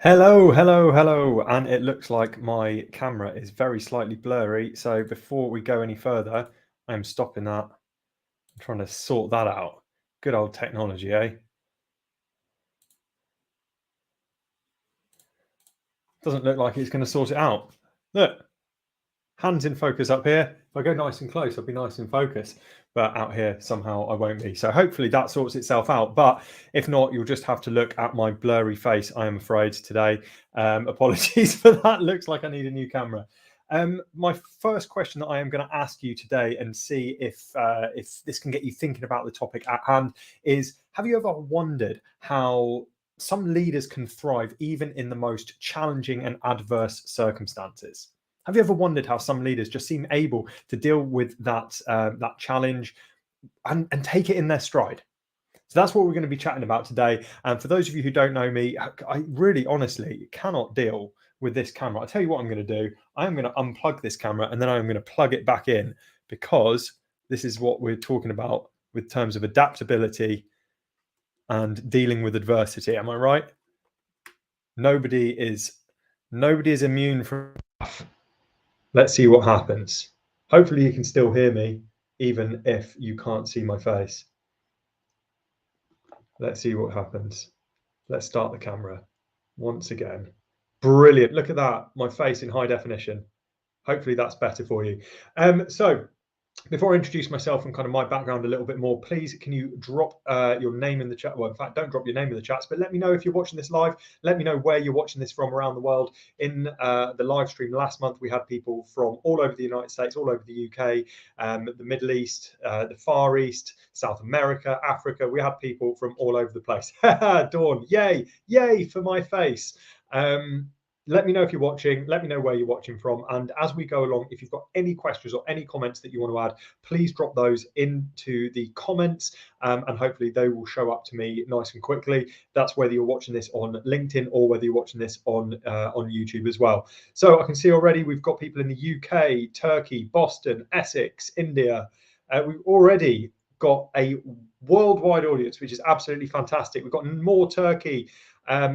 Hello, hello, hello, and it looks like my camera is very slightly blurry. So before we go any further, I'm stopping that. I'm trying to sort that out. Good old technology, eh? Doesn't look like it's going to sort it out. Look, hands in focus up here. If I go nice and close, I'll be nice in focus. But out here, somehow I won't be. So hopefully that sorts itself out. But if not, you'll just have to look at my blurry face, I am afraid, today. Apologies for that. Looks like I need a new camera. My first question that I am going to ask you today and see if this can get you thinking about the topic at hand is: have you ever wondered how some leaders can thrive even in the most challenging and adverse circumstances? Have you ever wondered how some leaders just seem able to deal with that challenge and take it in their stride? So that's what we're going to be chatting about today. And for those of you who don't know me, I really honestly cannot deal with this camera. I'll tell you what I'm going to do. I'm going to unplug this camera and then I'm going to plug it back in, because this is what we're talking about with terms of adaptability and dealing with adversity. Am I right? Nobody is immune from. Let's see what happens. Hopefully you can still hear me, even if you can't see my face. Let's see what happens. Let's start the camera once again. Brilliant. Look at that. My face in high definition. Hopefully that's better for you. So before I introduce myself and kind of my background a little bit more, please can you drop your name in the chat? Well, in fact, don't drop your name in the chats, but let me know if you're watching this live. Let me know where you're watching this from around the world. In the live stream last month, we had people from all over the United States, all over the UK, the Middle East, the Far East, South America, Africa. We had people from all over the place. Dawn, yay, yay for my face. Let me know if you're watching. Let me know where you're watching from. And as we go along, if you've got any questions or any comments that you want to add, please drop those into the comments, and hopefully they will show up to me nice and quickly. That's whether you're watching this on LinkedIn or whether you're watching this on YouTube as well. So I can see already we've got people in the UK, Turkey, Boston, Essex, India. We've already got a worldwide audience, which is absolutely fantastic. We've got more Turkey,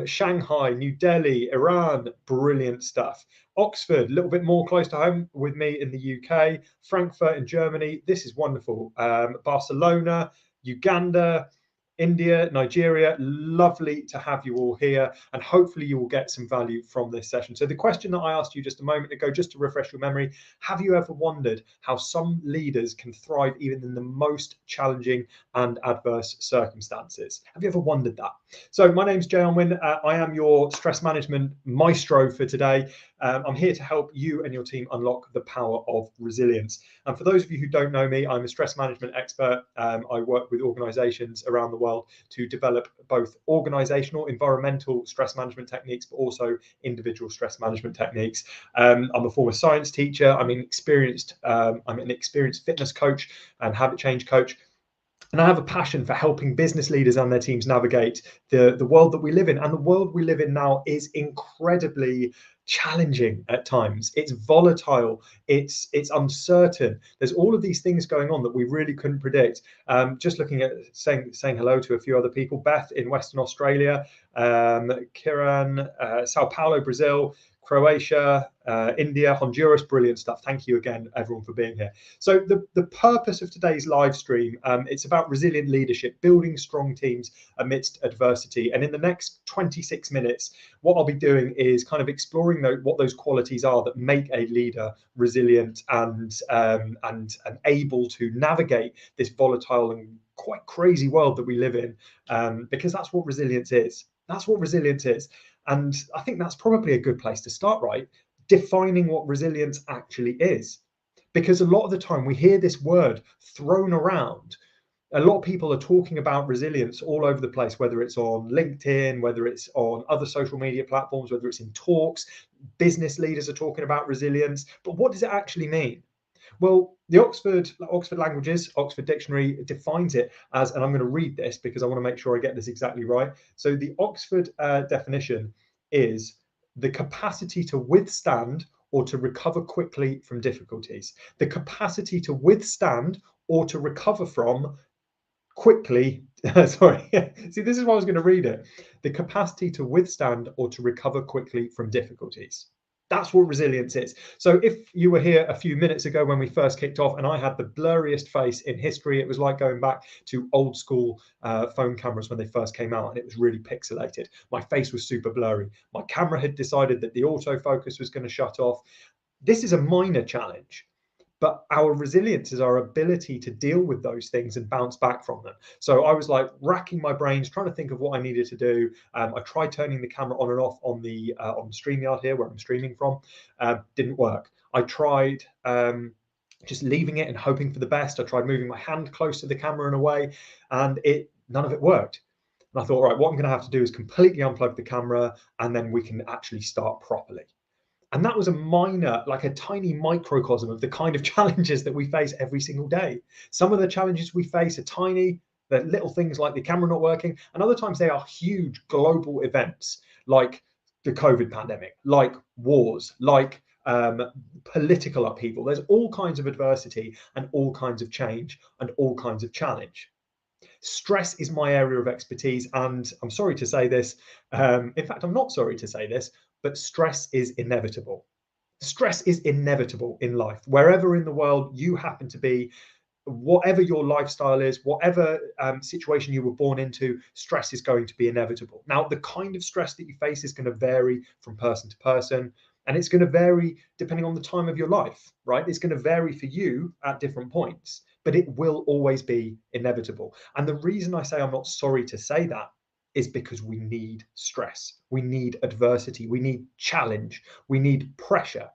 Shanghai, New Delhi, Iran, brilliant stuff. Oxford, a little bit more close to home with me in the UK. Frankfurt in Germany, this is wonderful. Barcelona, Uganda, India, Nigeria, lovely to have you all here, and hopefully you will get some value from this session. So the question that I asked you just a moment ago, just to refresh your memory, have you ever wondered how some leaders can thrive even in the most challenging and adverse circumstances? Have you ever wondered that? So my name's Jay Unwin. I am your stress management maestro for today. I'm here to help you and your team unlock the power of resilience. And for those of you who don't know me, I'm a stress management expert. I work with organizations around the world to develop both organizational, environmental stress management techniques, but also individual stress management techniques. I'm a former science teacher. I'm an experienced fitness coach and habit change coach. And I have a passion for helping business leaders and their teams navigate the world that we live in. And the world we live in now is incredibly challenging at times. It's volatile, it's uncertain. There's all of these things going on that we really couldn't predict. Just looking at saying hello to a few other people: Beth in Western Australia, Kiran, Sao Paulo, Brazil, Croatia, India, Honduras. Brilliant stuff. Thank you again, everyone, for being here. So the purpose of today's live stream, it's about resilient leadership, building strong teams amidst adversity. And in the next 26 minutes, what I'll be doing is kind of exploring what those qualities are that make a leader resilient and able to navigate this volatile and quite crazy world that we live in, because that's what resilience is. That's what resilience is. And I think that's probably a good place to start, right? Defining what resilience actually is. Because a lot of the time we hear this word thrown around. A lot of people are talking about resilience all over the place, whether it's on LinkedIn, whether it's on other social media platforms, whether it's in talks. Business leaders are talking about resilience. But what does it actually mean? Well, the Oxford Languages, Oxford Dictionary defines it as, and I'm going to read this because I want to make sure I get this exactly right. So the Oxford definition is the capacity to withstand or to recover quickly from difficulties. The capacity to withstand or to recover from quickly Sorry. See, this is why I was going to read it. The capacity to withstand or to recover quickly from difficulties. That's what resilience is. So if you were here a few minutes ago when we first kicked off and I had the blurriest face in history, it was like going back to old school phone cameras when they first came out and it was really pixelated. My face was super blurry. My camera had decided that the autofocus was going to shut off. This is a minor challenge. But our resilience is our ability to deal with those things and bounce back from them. So I was like racking my brains, trying to think of what I needed to do. I tried turning the camera on and off on the StreamYard here, where I'm streaming from. Didn't work. I tried just leaving it and hoping for the best. I tried moving my hand close to the camera in a way, and none of it worked. And I thought, right, what I'm going to have to do is completely unplug the camera, and then we can actually start properly. And that was a minor, like a tiny microcosm of the kind of challenges that we face every single day. Some of the challenges we face are tiny, they're little things like the camera not working, and other times they are huge global events like the COVID pandemic, like wars, like political upheaval. There's all kinds of adversity and all kinds of change and all kinds of challenge. Stress is my area of expertise, and I'm sorry to say this. In fact, I'm not sorry to say this, but stress is inevitable. Stress is inevitable in life. Wherever in the world you happen to be, whatever your lifestyle is, whatever situation you were born into, stress is going to be inevitable. Now, the kind of stress that you face is going to vary from person to person, and it's going to vary depending on the time of your life, right? It's going to vary for you at different points, but it will always be inevitable. And the reason I say I'm not sorry to say that is because we need stress, we need adversity, we need challenge, we need pressure.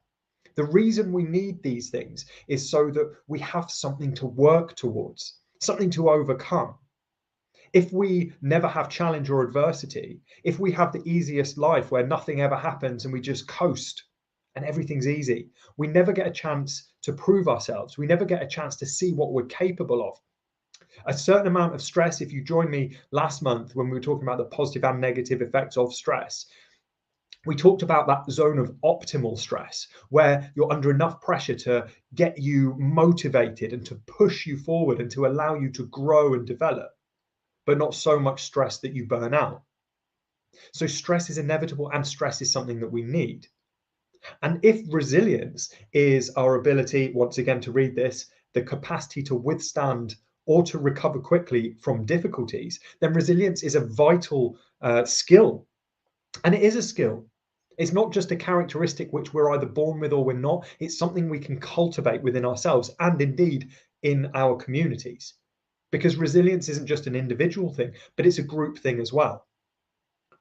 The reason we need these things is so that we have something to work towards, something to overcome. If we never have challenge or adversity, if we have the easiest life where nothing ever happens and we just coast and everything's easy, we never get a chance to prove ourselves. We never get a chance to see what we're capable of. A certain amount of stress, if you joined me last month when we were talking about the positive and negative effects of stress, we talked about that zone of optimal stress where you're under enough pressure to get you motivated and to push you forward and to allow you to grow and develop, but not so much stress that you burn out. So stress is inevitable and stress is something that we need. And if resilience is our ability, once again, to read this, the capacity to withstand or to recover quickly from difficulties, then resilience is a vital skill. And it is a skill. It's not just a characteristic which we're either born with or we're not. It's something we can cultivate within ourselves and indeed in our communities. Because resilience isn't just an individual thing, but it's a group thing as well.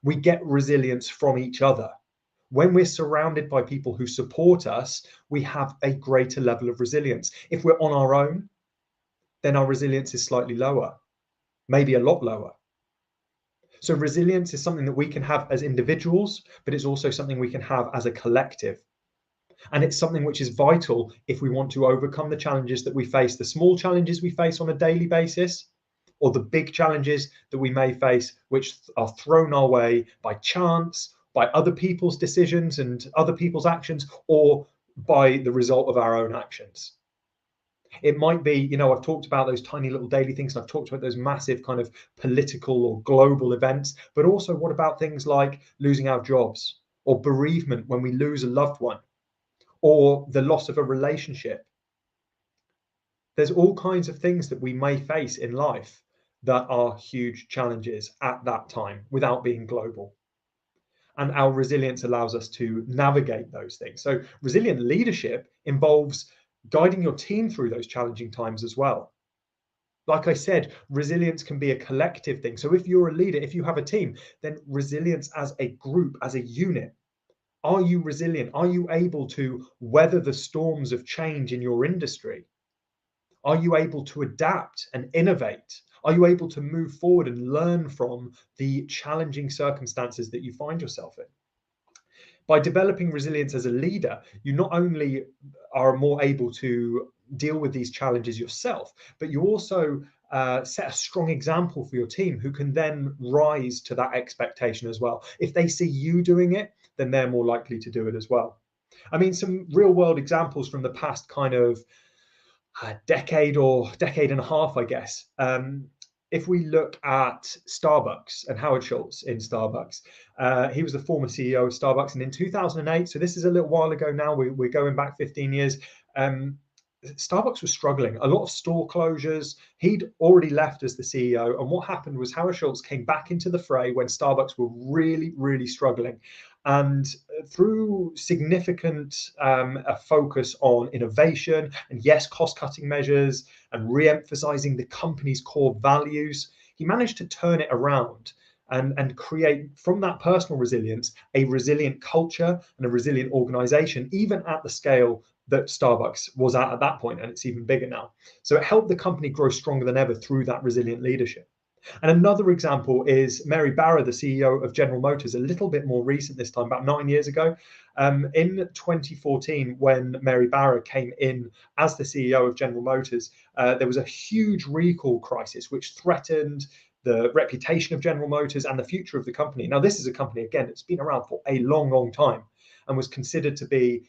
We get resilience from each other. When we're surrounded by people who support us, we have a greater level of resilience. If we're on our own, then our resilience is slightly lower, maybe a lot lower. So resilience is something that we can have as individuals, but it's also something we can have as a collective. And it's something which is vital if we want to overcome the challenges that we face, the small challenges we face on a daily basis, or the big challenges that we may face, which are thrown our way by chance, by other people's decisions and other people's actions, or by the result of our own actions. It might be, I've talked about those tiny little daily things, and I've talked about those massive kind of political or global events, but also what about things like losing our jobs or bereavement when we lose a loved one or the loss of a relationship? There's all kinds of things that we may face in life that are huge challenges at that time without being global. And our resilience allows us to navigate those things. So resilient leadership involves guiding your team through those challenging times as well. Like I said, resilience can be a collective thing. So if you're a leader, if you have a team, then resilience as a group, as a unit. Are you resilient? Are you able to weather the storms of change in your industry? Are you able to adapt and innovate? Are you able to move forward and learn from the challenging circumstances that you find yourself in? By developing resilience as a leader, you not only are more able to deal with these challenges yourself, but you also set a strong example for your team who can then rise to that expectation as well. If they see you doing it, then they're more likely to do it as well. I mean, some real world examples from the past kind of decade or decade and a half, I guess. if we look at Starbucks and Howard Schultz in Starbucks, he was the former CEO of Starbucks, and in 2008, so this is a little while ago now, we're going back 15 years, Starbucks was struggling, a lot of store closures. He'd already left as the CEO, and what happened was Howard Schultz came back into the fray when Starbucks were really, really struggling. And through significant a focus on innovation and, yes, cost-cutting measures and re-emphasizing the company's core values, he managed to turn it around and create from that personal resilience a resilient culture and a resilient organization, even at the scale that Starbucks was at that point, and it's even bigger now. So it helped the company grow stronger than ever through that resilient leadership. And another example is Mary Barra, the CEO of General Motors, a little bit more recent this time, about 9 years ago. In 2014, when Mary Barra came in as the CEO of General Motors, there was a huge recall crisis which threatened the reputation of General Motors and the future of the company. Now, this is a company, again, that's been around for a long, long time and was considered to be,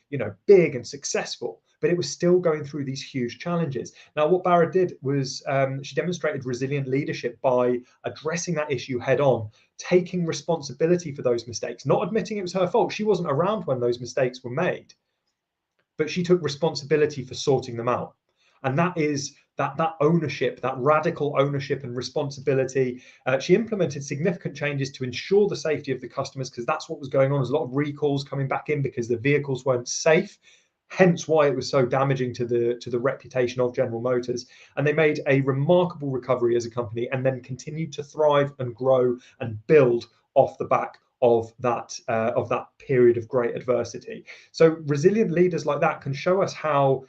big and successful, but it was still going through these huge challenges. Now, what Barra did was she demonstrated resilient leadership by addressing that issue head on, taking responsibility for those mistakes, not admitting it was her fault. She wasn't around when those mistakes were made, but she took responsibility for sorting them out. And that is that ownership, that radical ownership and responsibility. She implemented significant changes to ensure the safety of the customers, because that's what was going on. There's a lot of recalls coming back in because the vehicles weren't safe, hence why it was so damaging to the reputation of General Motors. And they made a remarkable recovery as a company and then continued to thrive and grow and build off the back of that period of great adversity. So resilient leaders like that can show us how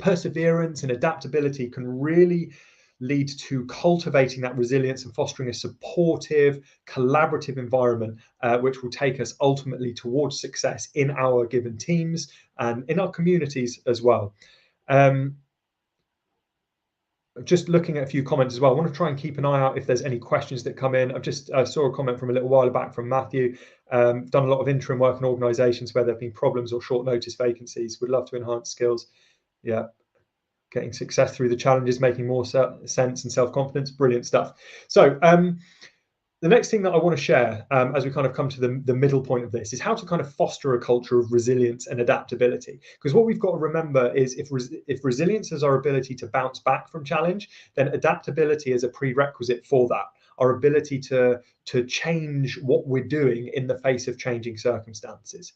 perseverance and adaptability can really lead to cultivating that resilience and fostering a supportive, collaborative environment, which will take us ultimately towards success in our given teams and in our communities as well. Just looking at a few comments as well. I want to try and keep an eye out if there's any questions that come in. I saw a comment from a little while back from Matthew. Done a lot of interim work in organisations where there have been problems or short notice vacancies. Would love to enhance skills. Yeah. Getting success through the challenges, making more sense and self-confidence. Brilliant stuff. So the next thing that I want to share as we kind of come to the middle point of this is how to kind of foster a culture of resilience and adaptability. Because what we've got to remember is if resilience is our ability to bounce back from challenge, then adaptability is a prerequisite for that. Our ability to change what we're doing in the face of changing circumstances.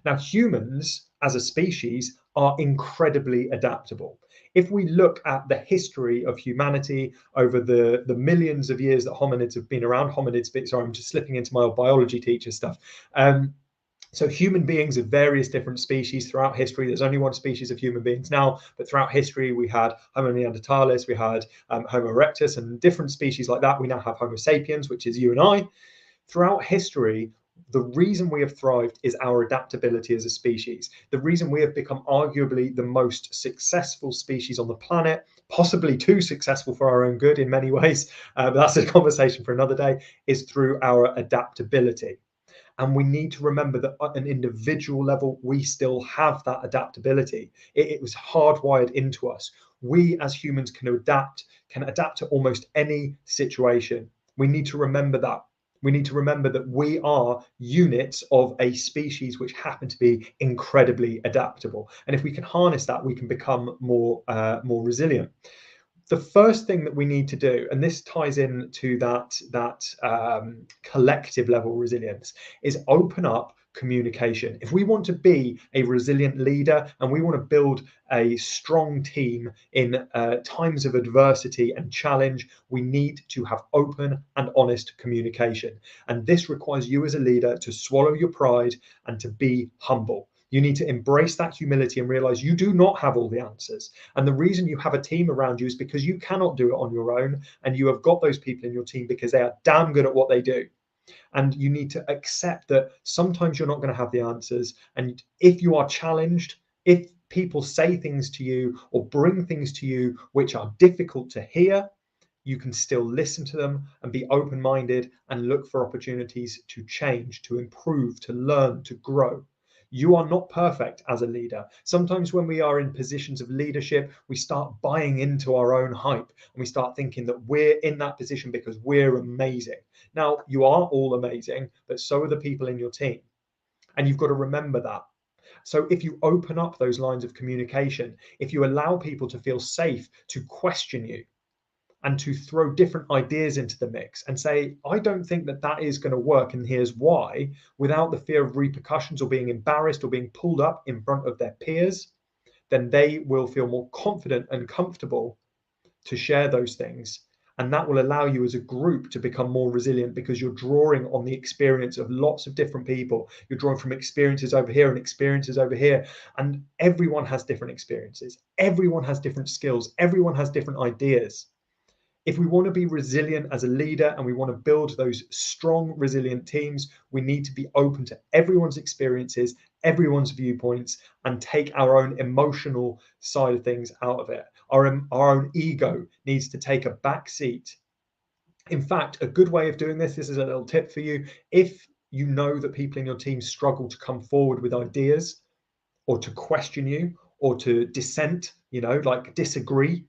Now, humans as a species are incredibly adaptable. If we look at the history of humanity over the millions of years that hominids have been around, sorry, I'm just slipping into my old biology teacher stuff. So human beings of various different species throughout history. There's only one species of human beings now, but throughout history we had Homo neanderthalis, we had Homo erectus, and different species like that. We now have Homo sapiens, which is you and I. Throughout history, the reason we have thrived is our adaptability as a species. The reason we have become arguably the most successful species on the planet, possibly too successful for our own good in many ways, but that's a conversation for another day, is through our adaptability. And we need to remember that at an individual level, we still have that adaptability. It was hardwired into us. We as humans can adapt to almost any situation. We need to remember that. We need to remember that we are units of a species which happen to be incredibly adaptable. And if we can harness that, we can become more resilient. The first thing that we need to do, and this ties into that collective level resilience, is open up communication. If we want to be a resilient leader and we want to build a strong team in times of adversity and challenge, we need to have open and honest communication. And this requires you as a leader to swallow your pride and to be humble. You need to embrace that humility and realize you do not have all the answers. And the reason you have a team around you is because you cannot do it on your own. And you have got those people in your team because they are damn good at what they do. And you need to accept that sometimes you're not going to have the answers. And if you are challenged, if people say things to you or bring things to you which are difficult to hear, you can still listen to them and be open-minded and look for opportunities to change, to improve, to learn, to grow. You are not perfect as a leader. Sometimes when we are in positions of leadership, we start buying into our own hype and we start thinking that we're in that position because we're amazing. Now, you are all amazing, but so are the people in your team. And you've got to remember that. So if you open up those lines of communication, if you allow people to feel safe to question you and to throw different ideas into the mix and say, I don't think that that is going to work, and here's why, without the fear of repercussions or being embarrassed or being pulled up in front of their peers, then they will feel more confident and comfortable to share those things. And that will allow you as a group to become more resilient because you're drawing on the experience of lots of different people. You're drawing from experiences over here and experiences over here. And everyone has different experiences. Everyone has different skills. Everyone has different ideas. If we want to be resilient as a leader and we want to build those strong, resilient teams, we need to be open to everyone's experiences, everyone's viewpoints, and take our own emotional side of things out of it. Our own ego needs to take a back seat. In fact, a good way of doing this is a little tip for you. If you know that people in your team struggle to come forward with ideas or to question you or to dissent, like disagree,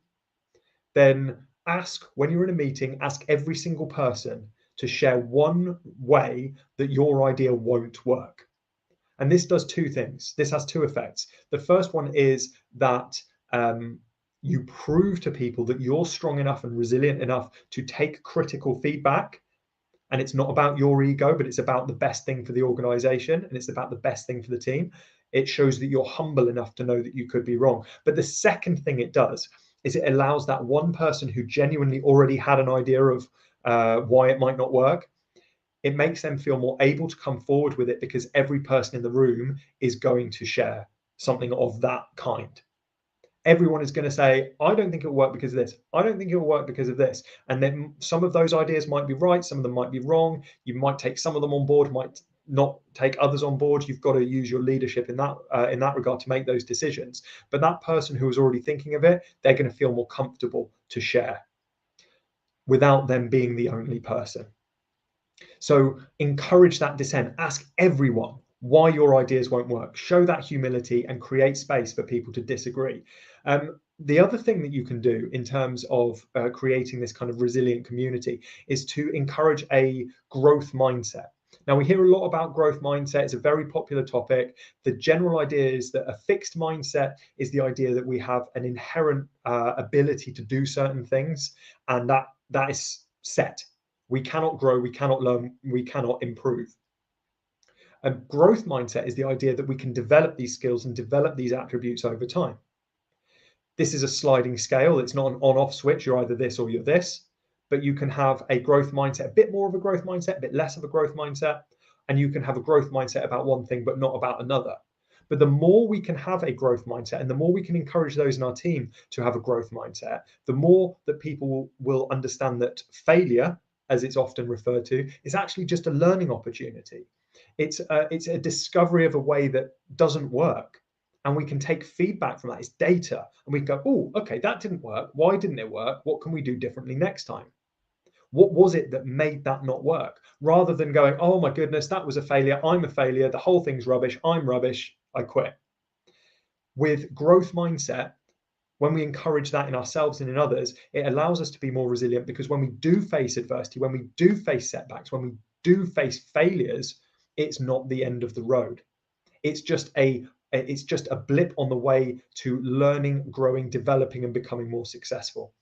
then ask, when you're in a meeting, ask every single person to share one way that your idea won't work. And this does two things. This has two effects. The first one is that you prove to people that you're strong enough and resilient enough to take critical feedback. And it's not about your ego, but it's about the best thing for the organization, and it's about the best thing for the team. It shows that you're humble enough to know that you could be wrong. But the second thing it does is it allows that one person who genuinely already had an idea of why it might not work, it makes them feel more able to come forward with it because every person in the room is going to share something of that kind. Everyone is going to say, I don't think it'll work because of this. I don't think it'll work because of this. And then some of those ideas might be right. Some of them might be wrong. You might take some of them on board, might not take others on board. You've got to use your leadership in that regard to make those decisions. But that person who was already thinking of it, they're going to feel more comfortable to share without them being the only person. So encourage that dissent. Ask everyone why your ideas won't work. Show that humility and create space for people to disagree. The other thing that you can do in terms of creating this kind of resilient community is to encourage a growth mindset. Now, we hear a lot about growth mindset. It's a very popular topic. The general idea is that a fixed mindset is the idea that we have an inherent ability to do certain things, and that is set. We cannot grow, we cannot learn, we cannot improve. A growth mindset is the idea that we can develop these skills and develop these attributes over time. This is a sliding scale. It's not an on-off switch. You're either this or you're this, but you can have a growth mindset, a bit more of a growth mindset, a bit less of a growth mindset, and you can have a growth mindset about one thing, but not about another. But the more we can have a growth mindset and the more we can encourage those in our team to have a growth mindset, the more that people will understand that failure, as it's often referred to, is actually just a learning opportunity. It's a discovery of a way that doesn't work. And we can take feedback from that. It's data. And we can go, oh, okay, that didn't work. Why didn't it work? What can we do differently next time? What was it that made that not work? Rather than going, oh my goodness, that was a failure. I'm a failure. The whole thing's rubbish. I'm rubbish. I quit. With growth mindset, when we encourage that in ourselves and in others, it allows us to be more resilient, because when we do face adversity, when we do face setbacks, when we do face failures, it's not the end of the road. It's just a blip on the way to learning, growing, developing, and becoming more successful.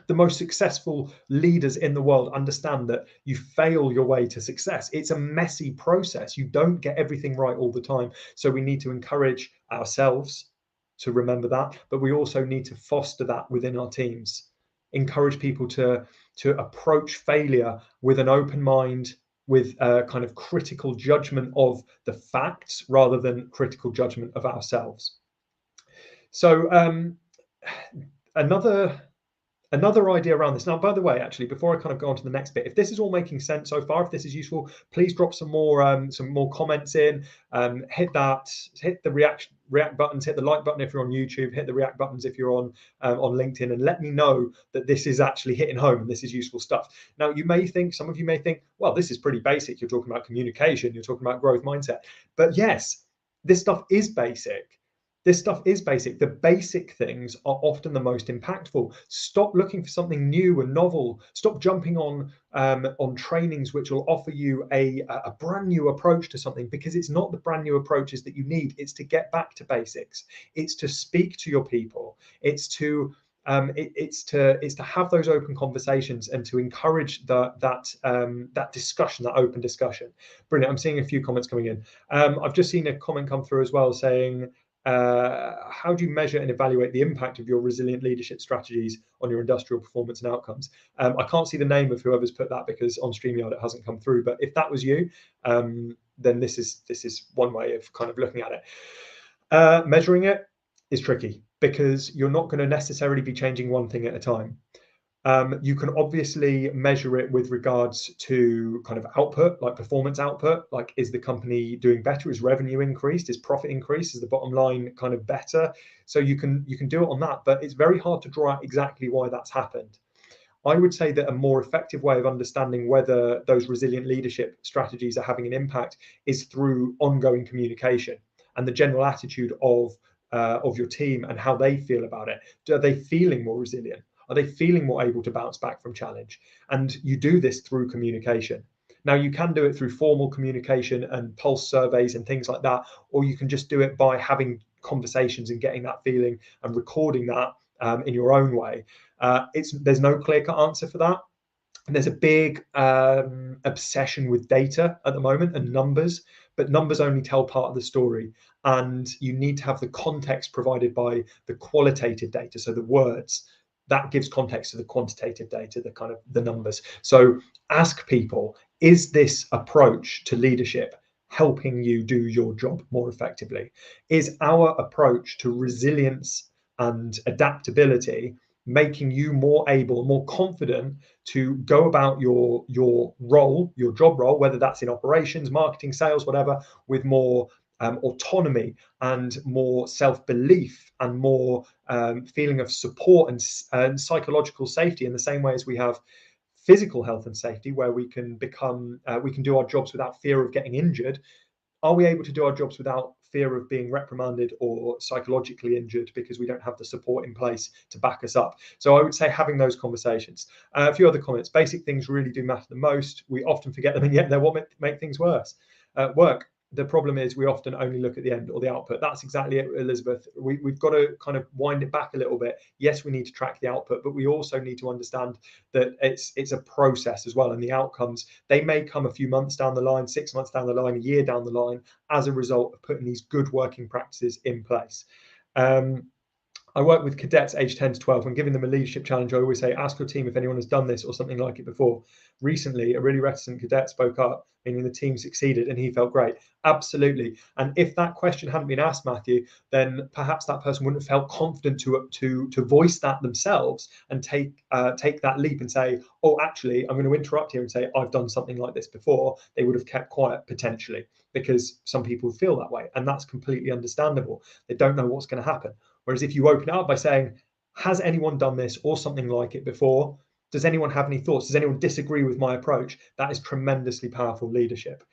The most successful leaders in the world understand that you fail your way to success. It's a messy process. You don't get everything right all the time. So we need to encourage ourselves to remember that, but we also need to foster that within our teams. Encourage people to approach failure with an open mind, with a kind of critical judgment of the facts rather than critical judgment of ourselves. So another idea around this. Now, by the way, actually, before I kind of go on to the next bit, if this is all making sense so far, if this is useful, please drop some more comments in. Hit the react buttons, hit the like button if you're on YouTube, hit the react buttons if you're on LinkedIn, and let me know that this is actually hitting home and this is useful stuff. Now, some of you may think, well, this is pretty basic. You're talking about communication, you're talking about growth mindset. But yes, This stuff is basic. This stuff is basic. The basic things are often the most impactful. Stop looking for something new and novel. Stop jumping on trainings which will offer you a brand new approach to something, because it's not the brand new approaches that you need. It's to get back to basics. It's to speak to your people. It's to have those open conversations and to encourage that discussion, that open discussion. Brilliant. I'm seeing a few comments coming in. I've just seen a comment come through as well saying, how do you measure and evaluate the impact of your resilient leadership strategies on your industrial performance and outcomes? I can't see the name of whoever's put that because on StreamYard it hasn't come through. But if that was you, then this is one way of kind of looking at it. Measuring it is tricky because you're not going to necessarily be changing one thing at a time. You can obviously measure it with regards to kind of output, like performance output, like is the company doing better? Is revenue increased? Is profit increased? Is the bottom line kind of better? So you can do it on that, but it's very hard to draw out exactly why that's happened. I would say that a more effective way of understanding whether those resilient leadership strategies are having an impact is through ongoing communication and the general attitude of your team and how they feel about it. Are they feeling more resilient? Are they feeling more able to bounce back from challenge? And you do this through communication. Now, you can do it through formal communication and pulse surveys and things like that, or you can just do it by having conversations and getting that feeling and recording that in your own way. There's no clear-cut answer for that. And there's a big obsession with data at the moment and numbers, but numbers only tell part of the story. And you need to have the context provided by the qualitative data, so the words. That gives context to the quantitative data, the kind of the numbers. So ask people, is this approach to leadership helping you do your job more effectively? Is our approach to resilience and adaptability making you more able, more confident to go about your role, your job role, whether that's in operations, marketing, sales, whatever, with more autonomy and more self-belief and more feeling of support and psychological safety, in the same way as we have physical health and safety, where we can do our jobs without fear of getting injured. Are we able to do our jobs without fear of being reprimanded or psychologically injured because we don't have the support in place to back us up? So I would say having those conversations. A few other comments. Basic things really do matter the most. We often forget them, and yet they're what make things worse. Work. The problem is we often only look at the end or the output. That's exactly it, Elizabeth. We've got to kind of wind it back a little bit. Yes, we need to track the output, but we also need to understand that it's a process as well. And the outcomes, they may come a few months down the line, 6 months down the line, a year down the line, as a result of putting these good working practices in place. I work with cadets aged 10 to 12. When giving them a leadership challenge, I always say, ask your team if anyone has done this or something like it before. Recently, a really reticent cadet spoke up, meaning the team succeeded and he felt great. Absolutely. And if that question hadn't been asked, Matthew, then perhaps that person wouldn't have felt confident to voice that themselves and take that leap and say, oh, actually, I'm going to interrupt here and say, I've done something like this before. They would have kept quiet potentially, because some people feel that way. And that's completely understandable. They don't know what's going to happen. Whereas if you open it up by saying, has anyone done this or something like it before? Does anyone have any thoughts? Does anyone disagree with my approach? That is tremendously powerful leadership.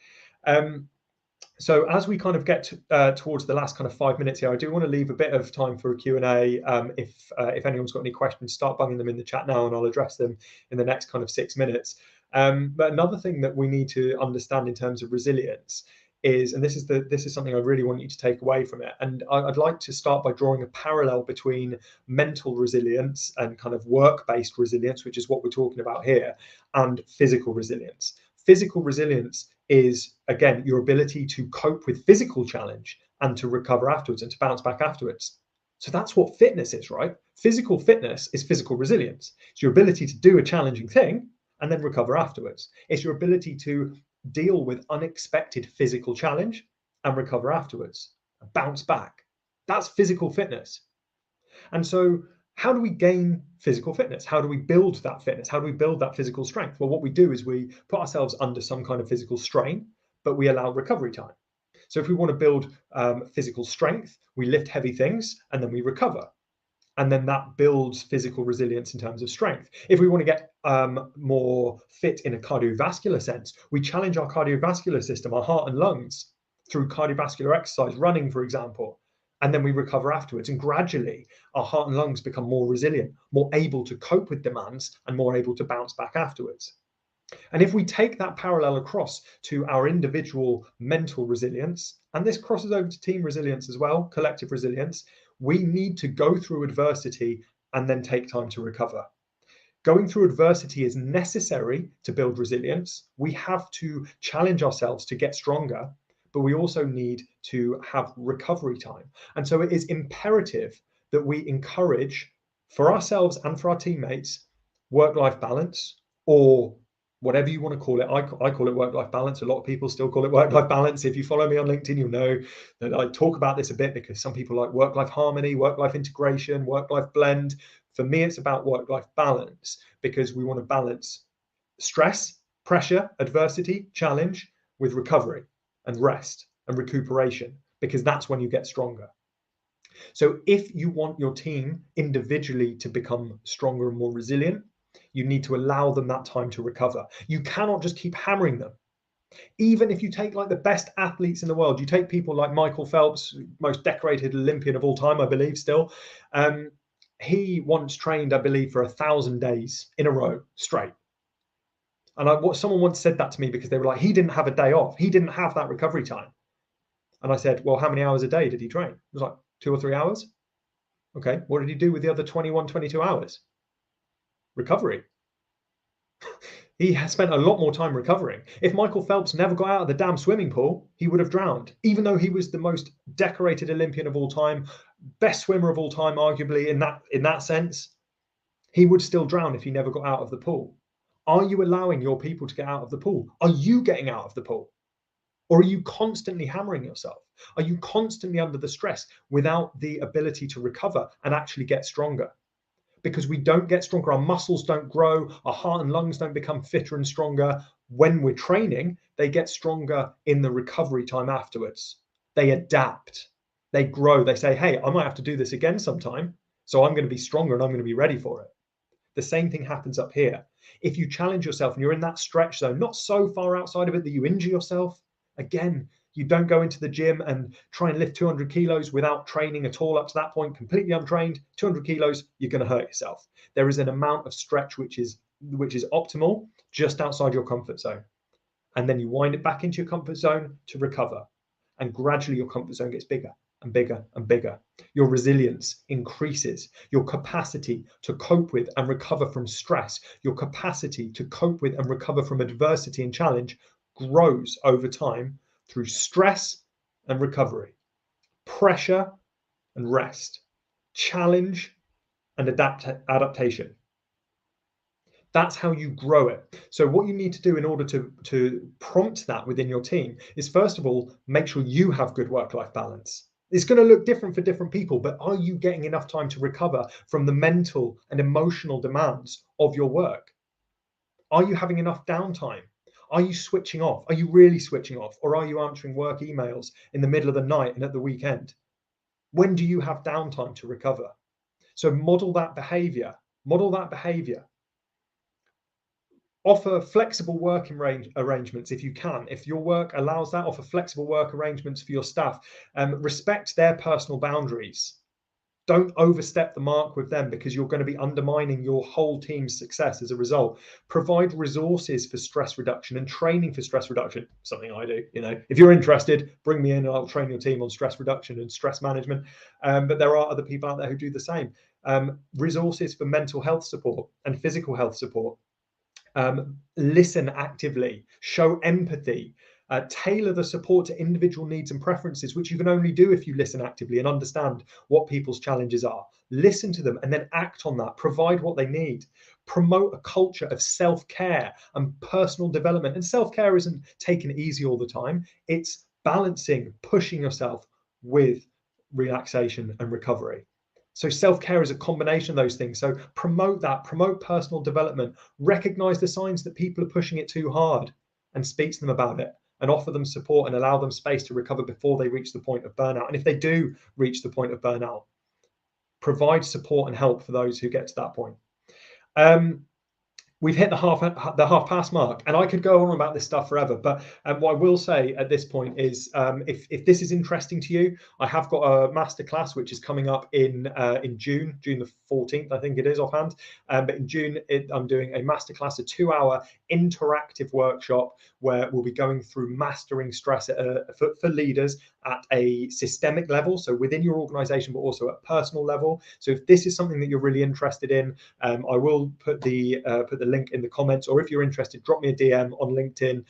So as we kind of get towards the last kind of 5 minutes here, I do want to leave a bit of time for a Q&A. If anyone's got any questions, start bunging them in the chat now and I'll address them in the next kind of 6 minutes. But another thing that we need to understand in terms of resilience is, and this is something I really want you to take away from it, and I'd like to start by drawing a parallel between mental resilience and kind of work-based resilience, which is what we're talking about here, and physical resilience. Physical resilience is, again, your ability to cope with physical challenge and to recover afterwards and to bounce back afterwards. So that's what fitness is, right? Physical fitness is physical resilience. It's your ability to do a challenging thing and then recover afterwards. It's your ability to deal with unexpected physical challenge and recover afterwards, bounce back. That's physical fitness. And so how do we gain physical fitness? How do we build that fitness? How do we build that physical strength? Well, what we do is we put ourselves under some kind of physical strain, but we allow recovery time. So if we want to build physical strength, we lift heavy things and then we recover. And then that builds physical resilience in terms of strength. If we want to get more fit in a cardiovascular sense, we challenge our cardiovascular system, our heart and lungs, through cardiovascular exercise, running, for example, and then we recover afterwards. And gradually, our heart and lungs become more resilient, more able to cope with demands, and more able to bounce back afterwards. And if we take that parallel across to our individual mental resilience, and this crosses over to team resilience as well, collective resilience, we need to go through adversity and then take time to recover. Going through adversity is necessary to build resilience. We have to challenge ourselves to get stronger, but we also need to have recovery time. And so it is imperative that we encourage, for ourselves and for our teammates, work-life balance, or whatever you want to call it. I call it work-life balance. A lot of people still call it work-life balance. If you follow me on LinkedIn, you'll know that I talk about this a bit, because some people like work-life harmony, work-life integration, work-life blend. For me, it's about work-life balance, because we want to balance stress, pressure, adversity, challenge with recovery and rest and recuperation, because that's when you get stronger. So if you want your team individually to become stronger and more resilient, you need to allow them that time to recover. You cannot just keep hammering them. Even if you take like the best athletes in the world, you take people like Michael Phelps, most decorated Olympian of all time, I believe still. He once trained, I believe, for 1,000 days in a row straight. And someone once said that to me, because they were like, he didn't have a day off. He didn't have that recovery time. And I said, well, how many hours a day did he train? It was like 2 or 3 hours. Okay, what did he do with the other 21, 22 hours? Recovery. He has spent a lot more time recovering. If Michael Phelps never got out of the damn swimming pool, he would have drowned, even though he was the most decorated Olympian of all time, best swimmer of all time, arguably, in that sense. He would still drown if he never got out of the pool. Are you allowing your people to get out of the pool? Are you getting out of the pool? Or are you constantly hammering yourself? Are you constantly under the stress without the ability to recover and actually get stronger? Because we don't get stronger, our muscles don't grow, our heart and lungs don't become fitter and stronger when we're training. They get stronger in the recovery time afterwards. They adapt, they grow, they say, hey, I might have to do this again sometime, so I'm going to be stronger and I'm going to be ready for it. The same thing happens up here. If you challenge yourself and you're in that stretch zone, not so far outside of it that you injure yourself, again, you don't go into the gym and try and lift 200 kilos without training at all up to that point, completely untrained. 200 kilos, you're going to hurt yourself. There is an amount of stretch which is optimal, just outside your comfort zone. And then you wind it back into your comfort zone to recover. And gradually your comfort zone gets bigger and bigger and bigger. Your resilience increases. Your capacity to cope with and recover from stress, your capacity to cope with and recover from adversity and challenge grows over time through stress and recovery, pressure and rest, challenge and adaptation. That's how you grow it. So what you need to do in order to prompt that within your team is, first of all, make sure you have good work-life balance. It's going to look different for different people, but are you getting enough time to recover from the mental and emotional demands of your work? Are you having enough downtime? Are you switching off? Are you really switching off? Or are you answering work emails in the middle of the night and at the weekend? When do you have downtime to recover? So model that behavior. Model that behavior. Offer flexible working arrangements if you can. If your work allows that, offer flexible work arrangements for your staff. Respect their personal boundaries. Don't overstep the mark with them, because you're going to be undermining your whole team's success as a result. Provide resources for stress reduction and training for stress reduction, something I do. If you're interested, bring me in and I'll train your team on stress reduction and stress management. But there are other people out there who do the same. Resources for mental health support and physical health support. Listen actively, show empathy, tailor the support to individual needs and preferences, which you can only do if you listen actively and understand what people's challenges are. Listen to them and then act on that. Provide what they need. Promote a culture of self-care and personal development. And self-care isn't taken easy all the time. It's balancing, pushing yourself with relaxation and recovery. So self-care is a combination of those things. So promote that, promote personal development, recognize the signs that people are pushing it too hard and speak to them about it and offer them support and allow them space to recover before they reach the point of burnout. And if they do reach the point of burnout, provide support and help for those who get to that point. we've hit the half past mark, and I could go on about this stuff forever. But what I will say at this point is, if this is interesting to you, I have got a masterclass which is coming up in June the 14th, I think it is offhand. But in June, I'm doing a masterclass, a 2-hour interactive workshop where we'll be going through mastering stress for leaders at a systemic level, so within your organization, but also at a personal level. So if this is something that you're really interested in, I will put the link in the comments, or if you're interested, drop me a DM on LinkedIn,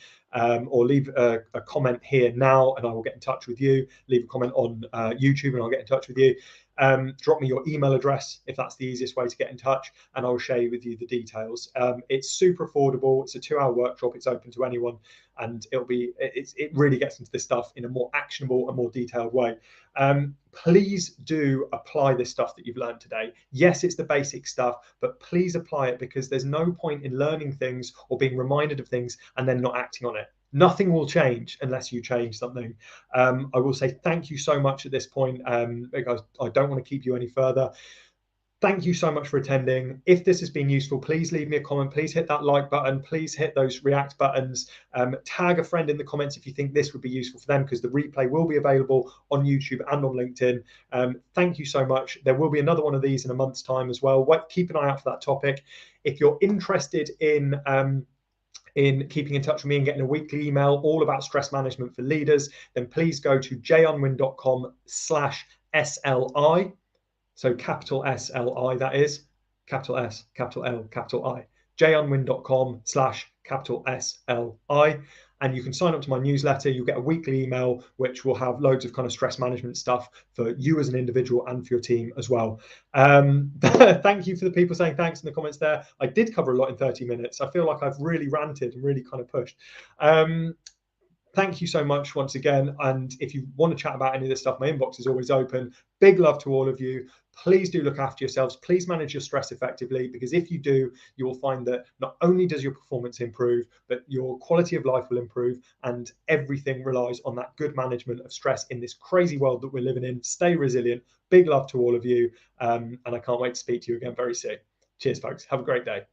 or leave a comment here now and I will get in touch with you. Leave a comment on YouTube and I'll get in touch with you. Drop me your email address if that's the easiest way to get in touch, and I'll share with you the details. It's super affordable. It's a 2-hour workshop. It's open to anyone, and it really gets into this stuff in a more actionable and more detailed way. Please do apply this stuff that you've learned today. Yes, it's the basic stuff, but please apply it, because there's no point in learning things or being reminded of things and then not acting on it. Nothing will change unless you change something. I will say thank you so much at this point, because I don't want to keep you any further. Thank you so much for attending. If this has been useful, please leave me a comment. Please hit that like button. Please hit those react buttons. Tag a friend in the comments if you think this would be useful for them, because the replay will be available on YouTube and on LinkedIn. Thank you so much. There will be another one of these in a month's time as well. Keep an eye out for that topic. If you're interested in keeping in touch with me and getting a weekly email all about stress management for leaders, then please go to junwin.com/SLI. So capital SLI, that is capital S, capital L, capital I. junwin.com/capital SLI. And you can sign up to my newsletter. You'll get a weekly email, which will have loads of kind of stress management stuff for you as an individual and for your team as well. Thank you for the people saying thanks in the comments there. I did cover a lot in 30 minutes. I feel like I've really ranted and really kind of pushed. Thank you so much once again. And if you want to chat about any of this stuff, my inbox is always open. Big love to all of you. Please do look after yourselves. Please manage your stress effectively, because if you do, you will find that not only does your performance improve, but your quality of life will improve, and everything relies on that good management of stress in this crazy world that we're living in. Stay resilient. Big love to all of you. And I can't wait to speak to you again very soon. Cheers, folks. Have a great day.